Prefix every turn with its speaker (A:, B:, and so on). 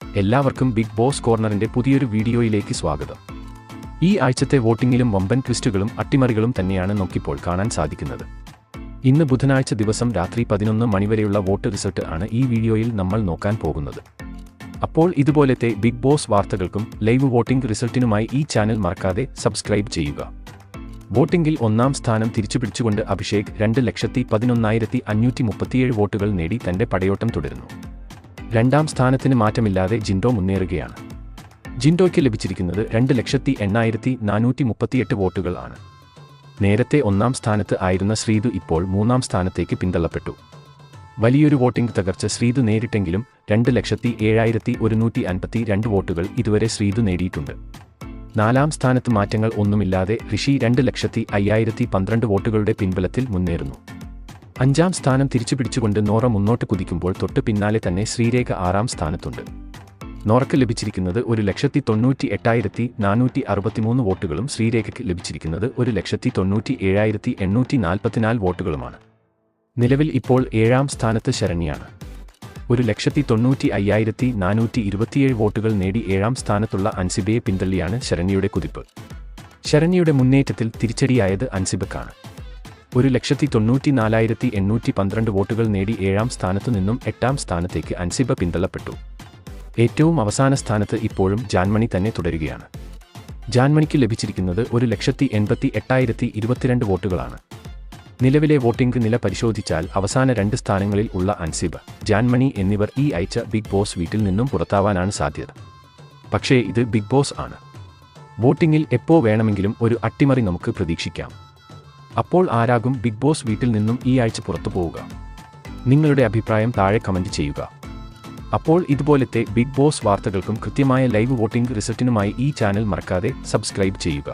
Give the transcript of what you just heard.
A: എല്ലാവർക്കും big boss കോർണറിന്റെ പുതിയൊരു വീഡിയോയിലേക്ക് സ്വാഗതം. ഈ ആഴ്ചത്തെ വോട്ടിംഗിലും വമ്പൻ ട്വിസ്റ്റുകളും അട്ടിമറികളും തന്നെയാണ് നമുക്കിപ്പോൾ കാണാൻ സാധിക്കുന്നത്. ഇന്ന് ബുധനാഴ്ച ദിവസം രാത്രി 11 മണിവരെയുള്ള വോട്ട് റിസൾട്ട് ആണ് ഈ വീഡിയോയിൽ നമ്മൾ നോക്കാൻ പോകുന്നത്. അപ്പോൾ ഇതുപോലത്തെ ബിഗ് ബോസ് വാർത്തകൾക്കും ലൈവ് വോട്ടിംഗ് റിസൾട്ടിനുമായി ഈ ചാനൽ മറക്കാതെ സബ്സ്ക്രൈബ് ചെയ്യുക. വോട്ടിംഗിൽ ഒന്നാം സ്ഥാനം തിരിച്ചുപിടിച്ചുകൊണ്ട് അഭിഷേക് 2,11,537 വോട്ടുകൾ നേടി തന്റെ പടയോട്ടം തുടരുന്നു. രണ്ടാം സ്ഥാനത്തിന് മാറ്റമില്ലാതെ ജിൻഡോ മുന്നേറുകയാണ്. ജിൻഡോയ്ക്ക് ലഭിച്ചിരിക്കുന്നത് 2,08,438 വോട്ടുകൾ ആണ്. നേരത്തെ ഒന്നാം സ്ഥാനത്ത് ആയിരുന്ന ശ്രീതു ഇപ്പോൾ മൂന്നാം സ്ഥാനത്തേക്ക് പിന്തള്ളപ്പെട്ടു. വലിയൊരു വോട്ടിംഗ് തകർച്ച ശ്രീതു നേരിട്ടെങ്കിലും 2,07,152 വോട്ടുകൾ ഇതുവരെ ശ്രീതു നേടിയിട്ടുണ്ട്. നാലാം സ്ഥാനത്ത് മാറ്റങ്ങൾ ഒന്നുമില്ലാതെ ഋഷി 2,05,012 വോട്ടുകളുടെ പിൻബലത്തിൽ മുന്നേറുന്നു. അഞ്ചാം സ്ഥാനം തിരിച്ചുപിടിച്ചുകൊണ്ട് നോറ മുന്നോട്ട് കുതിക്കുമ്പോൾ തൊട്ട് പിന്നാലെ തന്നെ ശ്രീരേഖ ആറാം സ്ഥാനത്തുണ്ട്. നോറയ്ക്ക് ലഭിച്ചിരിക്കുന്നത് 1,98,463 വോട്ടുകളും ശ്രീരേഖയ്ക്ക് ലഭിച്ചിരിക്കുന്നത് 1,97,844 വോട്ടുകളുമാണ്. നിലവിൽ ഇപ്പോൾ ഏഴാം സ്ഥാനത്ത് ശരണ്യാണ്. 1,95,427 വോട്ടുകൾ നേടി ഏഴാം സ്ഥാനത്തുള്ള അൻസിബയെ പിന്തള്ളിയാണ് ശരണ്യയുടെ കുതിപ്പ്. ശരണ്യയുടെ മുന്നേറ്റത്തിൽ തിരിച്ചടിയായത് അൻസിബക്കാണ്. 1,94,812 വോട്ടുകൾ നേടി ഏഴാം സ്ഥാനത്തു നിന്നും എട്ടാം സ്ഥാനത്തേക്ക് അൻസിബ പിന്തള്ളപ്പെട്ടു. ഏറ്റവും അവസാന സ്ഥാനത്ത് ഇപ്പോഴും ജാൻമണി തന്നെ തുടരുകയാണ്. ജാൻമണിക്ക് ലഭിച്ചിരിക്കുന്നത് 1,88,022 വോട്ടുകളാണ്. നിലവിലെ വോട്ടിംഗ് നില പരിശോധിച്ചാൽ അവസാന രണ്ട് സ്ഥാനങ്ങളിൽ ഉള്ള അൻസിബ, ജാൻമണി എന്നിവർ ഈ ആഴ്ച ബിഗ് ബോസ് വീട്ടിൽ നിന്നും പുറത്താവാനാണ് സാധ്യത. പക്ഷേ ഇത് ബിഗ് ബോസ് ആണ്. വോട്ടിംഗിൽ എപ്പോ വേണമെങ്കിലും ഒരു അട്ടിമറി നമുക്ക് പ്രതീക്ഷിക്കാം. അപ്പോൾ ആരാകും ബിഗ് ബോസ് വീട്ടിൽ നിന്നും ഈ ആഴ്ച പുറത്തു പോവുക? നിങ്ങളുടെ അഭിപ്രായം താഴെ കമന്റ് ചെയ്യുക. അപ്പോൾ ഇതുപോലത്തെ ബിഗ് ബോസ് വാർത്തകൾക്കും കൃത്യമായ ലൈവ് വോട്ടിംഗ് റിസൾട്ടിനുമായി ഈ ചാനൽ മറക്കാതെ സബ്സ്ക്രൈബ് ചെയ്യുക.